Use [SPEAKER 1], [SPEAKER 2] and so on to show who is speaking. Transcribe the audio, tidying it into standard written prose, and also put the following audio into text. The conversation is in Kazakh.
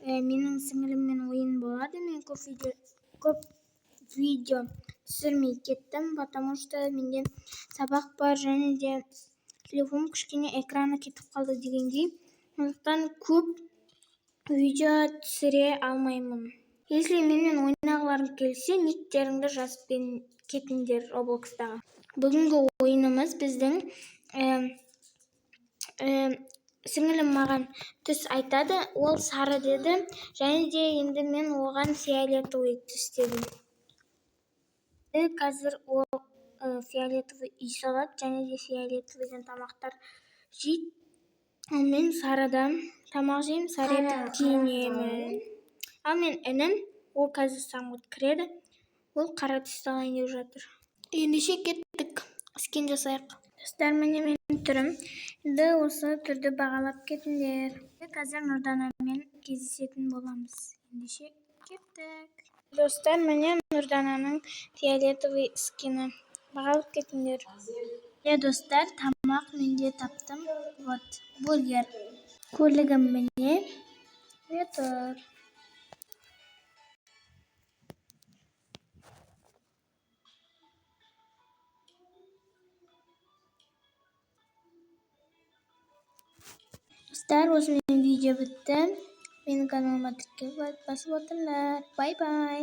[SPEAKER 1] Менің сіңіліммен ойын болады. Мен көп видео түсірмей кеттім, потому что менде сабақ бар және де телефоным кішкене экраны кетіп қалды дегендей. Сондықтан көп видео түсіре алмаймын. Если менімен ойнағыларың келсе, никтеріңді жазып кетіңдер Roblox'тағы. Бүгінгі ойынымыз біздің сіңілім маған түс айтады, ол сары деді, және де енді мен оған фиолетовый түс дедім. Қазір ол фиолетовый үй салады, және де фиолетовыйдан тамақтар жейді. Ал мен сарыдан тамақ жеймін, сары етіп киінемін. Ал мен інім, ол қазір самғат кіреді, ол қара түсті алайын деп жатыр. Ендеше кеттік, скен жасайық. Достар, міне менің түрім. Енді осы түрді бағалап кетіңдер. Қазір Нұрданамен кездесетін боламыз. Ендеше кеттік. Достар, міне Нұрдананың фиолетовый скені. Бағалап кетіңдер. Достар, тамақ менде таптым. Вот, бургер. Көлігім міне. Тұр. Достар, осымен видео бітті. Менің каналыма тіркеліп басып отырыңдар. Бай-бай.